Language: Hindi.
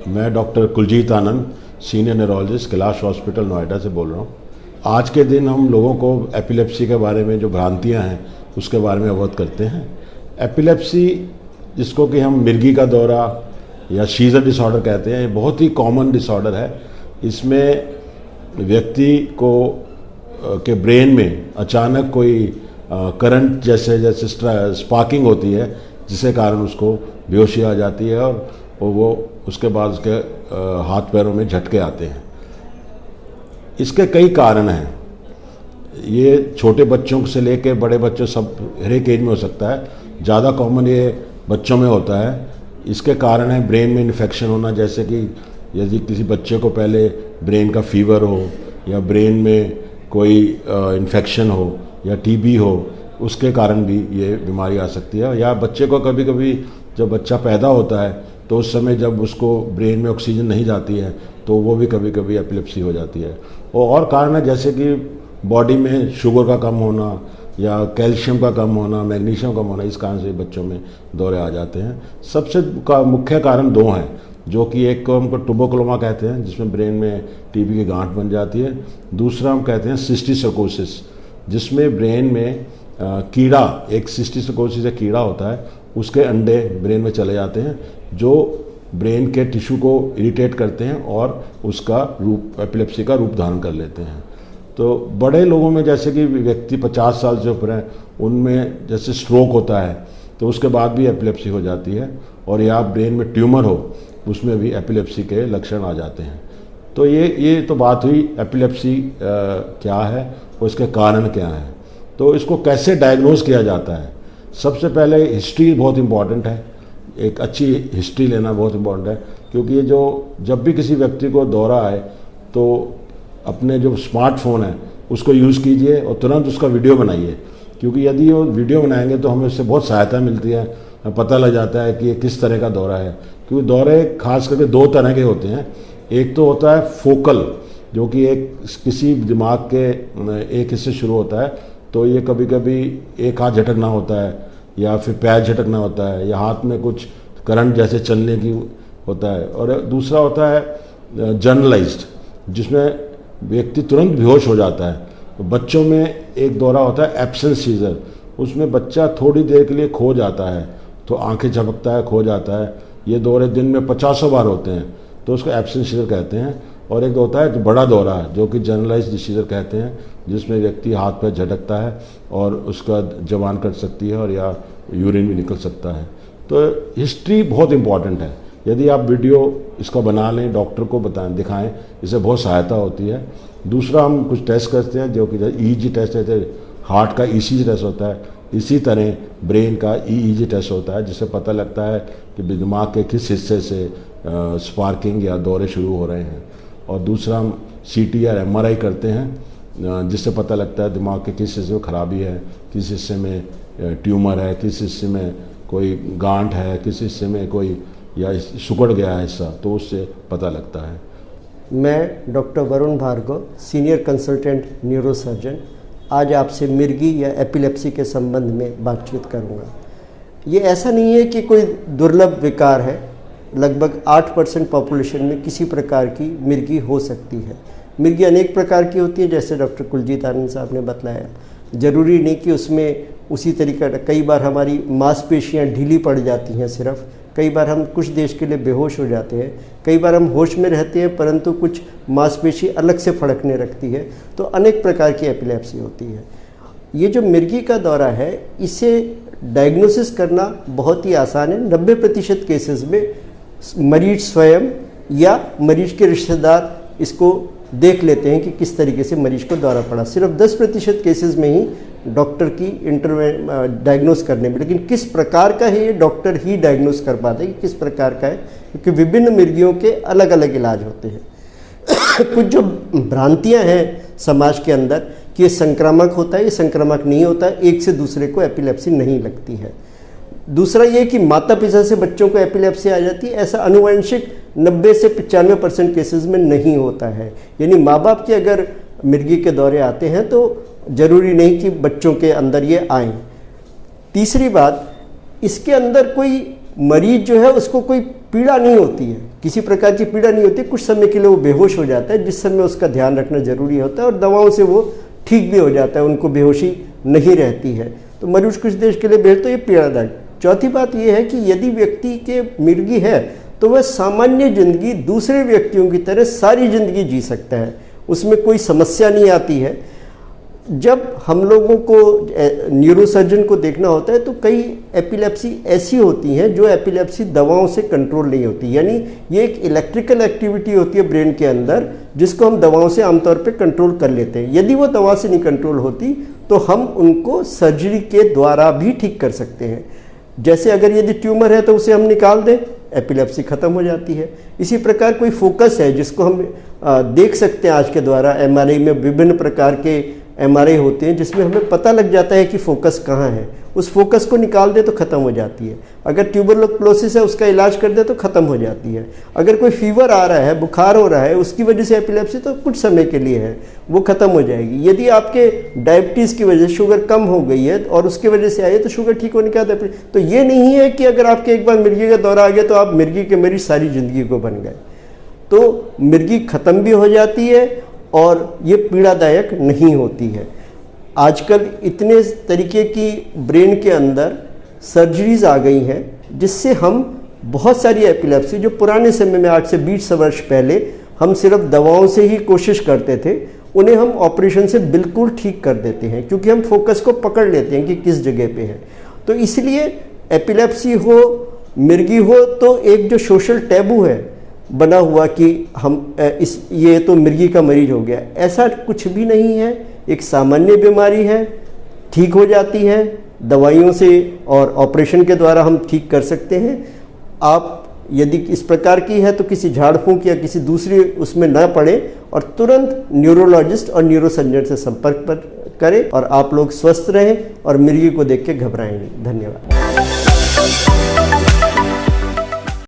मैं doctor Kuljeet Anand, senior neurologist, Kailash hospital Noida से बोल रहा हूँ। आज के दिन हम लोगों को एपिलेप्सी के बारे में जो भ्रांतियाँ हैं उसके बारे में अवगत करते हैं। एपिलेप्सी, जिसको कि हम मिर्गी का दौरा या शीज़र डिसऑर्डर कहते हैं, ये बहुत ही कॉमन डिसऑर्डर है। इसमें व्यक्ति को के ब्रेन में अचानक कोई करंट जैसे स्पार्किंग होती है, जिसके कारण उसको बेहोशी आ जाती है और वो उसके बाद उसके हाथ पैरों में झटके आते हैं। इसके कई कारण हैं। ये छोटे बच्चों से लेकर बड़े बच्चों सब हर एक एज में हो सकता है। ज़्यादा कॉमन ये बच्चों में होता है। इसके कारण है ब्रेन में इन्फेक्शन होना, जैसे कि यदि किसी बच्चे को पहले ब्रेन का फीवर हो या ब्रेन में कोई इन्फेक्शन हो या टीबी हो, उसके कारण भी ये बीमारी आ सकती है। या बच्चे को कभी कभी जब बच्चा पैदा होता है तो उस समय जब उसको ब्रेन में ऑक्सीजन नहीं जाती है तो वो भी कभी कभी एपिलेप्सी हो जाती है। और कारण है जैसे कि बॉडी में शुगर का कम होना या कैल्शियम का कम होना, मैग्नीशियम कम होना, इस कारण से बच्चों में दौरे आ जाते हैं। सबसे मुख्य कारण दो हैं, जो कि एक को हमको ट्यूबरकुलोमा कहते हैं, जिसमें ब्रेन में टीबी की गांठ बन जाती है। दूसरा हम कहते हैं सिस्टिसर्कोसिस, जिसमें ब्रेन में कीड़ा, एक सिस्टिसर्कोसिस एक कीड़ा होता है, उसके अंडे ब्रेन में चले जाते हैं जो ब्रेन के टिश्यू को इरिटेट करते हैं और उसका रूप एपिलेप्सी का रूप धारण कर लेते हैं। तो बड़े लोगों में, जैसे कि व्यक्ति 50 साल से ऊपर हैं, उनमें जैसे स्ट्रोक होता है तो उसके बाद भी एपिलेप्सी हो जाती है। और या ब्रेन में ट्यूमर हो, उसमें भी एपिलेप्सी के लक्षण आ जाते हैं। तो ये तो बात हुई एपिलेप्सी क्या है और इसके कारण क्या हैं। तो इसको कैसे डायग्नोज किया जाता है? सबसे पहले हिस्ट्री बहुत इम्पॉर्टेंट है। एक अच्छी हिस्ट्री लेना बहुत इम्पॉर्टेंट है, क्योंकि ये जब भी किसी व्यक्ति को दौरा आए तो अपने जो स्मार्टफोन है उसको यूज़ कीजिए और तुरंत उसका वीडियो बनाइए, क्योंकि यदि वो वीडियो बनाएंगे तो हमें उससे बहुत सहायता मिलती है, पता लग जाता है कि ये किस तरह का दौरा है। क्योंकि दौरे खास करके दो तरह के होते हैं। एक तो होता है फोकल, जो कि किसी दिमाग के एक हिस्से शुरू होता है, तो ये कभी कभी एक हाथ झटकना होता है या फिर पैर झटकना होता है या हाथ में कुछ करंट जैसे चलने की होता है। और दूसरा होता है जनरलाइज्ड, जिसमें व्यक्ति तुरंत बेहोश हो जाता है। तो बच्चों में एक दौरा होता है एब्सेंस सीजर, उसमें बच्चा थोड़ी देर के लिए खो जाता है, तो आंखें झपकता है, खो जाता है। ये दौरे दिन में 50 बार होते हैं, तो उसको एब्सेंस सीजर कहते हैं। और एक होता है बड़ा दौरा है, जो कि जनरलाइज्ड सीजर कहते हैं, जिसमें व्यक्ति हाथ पैर झटकता है और उसका जबान कट सकती है और या यूरिन भी निकल सकता है। तो हिस्ट्री बहुत इंपॉर्टेंट है। यदि आप वीडियो इसका बना लें, डॉक्टर को दिखाएं, इससे बहुत सहायता होती है। दूसरा, हम कुछ टेस्ट करते हैं, जो कि ईईजी टेस्ट है, हार्ट का ईसीजी टेस्ट होता है। इसी तरह ब्रेन का ईईजी टेस्ट होता है, जिससे पता लगता है कि दिमाग के किस हिस्से से स्पार्किंग या दौरे शुरू हो रहे हैं। और दूसरा, हम सीटी या एमआरआई करते हैं, जिससे पता लगता है दिमाग के किस हिस्से में खराबी है, किस हिस्से में ट्यूमर है, किस हिस्से में कोई गांठ है, किस हिस्से में कोई या सिकुड़ गया है हिस्सा, तो उससे पता लगता है। मैं doctor Varun Bhargav, senior consultant neurosurgeon, आज आपसे मिर्गी या एपिलेप्सी के संबंध में बातचीत करूंगा। ये ऐसा नहीं है कि कोई दुर्लभ विकार है। लगभग 8% पॉपुलेशन में किसी प्रकार की मिर्गी हो सकती है। मिर्गी अनेक प्रकार की होती है, जैसे डॉक्टर कुलजीत आनंद साहब ने बताया। ज़रूरी नहीं कि उसमें उसी तरीका, कई बार हमारी मांसपेशियां ढीली पड़ जाती हैं सिर्फ, कई बार हम कुछ देर के लिए बेहोश हो जाते हैं, कई बार हम होश में रहते हैं परंतु कुछ मांसपेशी अलग से फड़कने लगती है। तो अनेक प्रकार की एपिलेप्सी होती है। ये जो मिर्गी का दौरा है, इसे डायग्नोसिस करना बहुत ही आसान है। 90% केसेस में मरीज स्वयं या मरीज के रिश्तेदार इसको देख लेते हैं कि किस तरीके से मरीज को दौरा पड़ा। सिर्फ 10% केसेस में ही डॉक्टर की डायग्नोस करने में, लेकिन किस प्रकार का है ये डॉक्टर ही डायग्नोस कर पाते हैं कि किस प्रकार का है, क्योंकि विभिन्न मिर्गियों के अलग अलग इलाज होते हैं। कुछ जो भ्रांतियां हैं समाज के अंदर कि ये संक्रामक होता है, ये संक्रामक नहीं होता है, एक से दूसरे को एपिलेप्सी नहीं लगती है। दूसरा ये कि माता पिता से बच्चों को एपिलेप्सी आ जाती है, ऐसा आनुवंशिक 90 से 95% केसेस में नहीं होता है। यानी माँ बाप के अगर मिर्गी के दौरे आते हैं तो जरूरी नहीं कि बच्चों के अंदर ये आए। तीसरी बात, इसके अंदर कोई मरीज जो है उसको कोई पीड़ा नहीं होती है, किसी प्रकार की पीड़ा नहीं होती, कुछ समय के लिए वो बेहोश हो जाता है, जिस समय उसका ध्यान रखना जरूरी होता है, और दवाओं से वो ठीक भी हो जाता है, उनको बेहोशी नहीं रहती है। तो मरीज कुछ देर के लिए बैठ, तो ये पीड़ादायक। चौथी बात ये है कि यदि व्यक्ति के मिर्गी है तो वह सामान्य जिंदगी दूसरे व्यक्तियों की तरह सारी जिंदगी जी सकता है, उसमें कोई समस्या नहीं आती है। जब हम लोगों को न्यूरोसर्जन को देखना होता है तो कई एपिलेप्सी ऐसी होती हैं जो एपिलेप्सी दवाओं से कंट्रोल नहीं होती, यानी ये एक इलेक्ट्रिकल एक्टिविटी होती है ब्रेन के अंदर, जिसको हम दवाओं से आमतौर पे कंट्रोल कर लेते हैं। यदि वो दवा से नहीं कंट्रोल होती तो हम उनको सर्जरी के द्वारा भी ठीक कर सकते हैं। जैसे अगर यदि ट्यूमर है तो उसे हम निकाल दें, एपिलेप्सी खत्म हो जाती है। इसी प्रकार कोई फोकस है जिसको हम देख सकते हैं आज के द्वारा, एमआरआई में विभिन्न प्रकार के एमआरआई होते हैं जिसमें हमें पता लग जाता है कि फोकस कहाँ है, उस फोकस को निकाल दे तो ख़त्म हो जाती है। अगर ट्यूबरक्लोसिस है उसका इलाज कर दे तो ख़त्म हो जाती है। अगर कोई फीवर आ रहा है, बुखार हो रहा है, उसकी वजह से एपिलेप्सी, तो कुछ समय के लिए है, वो ख़त्म हो जाएगी। यदि आपके डायबिटीज़ की वजह से शुगर कम हो गई है और उसकी वजह से आई है तो शुगर ठीक होने के बाद, तो ये नहीं है कि अगर आपके एक बार मिर्गी का दौरा आ गया तो आप मिर्गी के मरीज सारी ज़िंदगी को बन गए। तो मिर्गी ख़त्म भी हो जाती है और ये पीड़ादायक नहीं होती है। आजकल इतने तरीके की ब्रेन के अंदर सर्जरीज आ गई हैं जिससे हम बहुत सारी एपिलेप्सी, जो पुराने समय में 8 से 20 वर्ष पहले हम सिर्फ दवाओं से ही कोशिश करते थे, उन्हें हम ऑपरेशन से बिल्कुल ठीक कर देते हैं, क्योंकि हम फोकस को पकड़ लेते हैं कि किस जगह पे है। तो इसलिए एपिलेप्सी हो, मिर्गी हो, तो एक जो सोशल टैबू है बना हुआ कि हम ये तो मिर्गी का मरीज हो गया, ऐसा कुछ भी नहीं है। एक सामान्य बीमारी है, ठीक हो जाती है दवाइयों से और ऑपरेशन के द्वारा हम ठीक कर सकते हैं। आप यदि इस प्रकार की है तो किसी झाड़ फूंक या किसी दूसरी उसमें न पड़े और तुरंत न्यूरोलॉजिस्ट और न्यूरोसर्जन से संपर्क करें और आप लोग स्वस्थ रहें और मिर्गी को देख के घबराएं नहीं। धन्यवाद।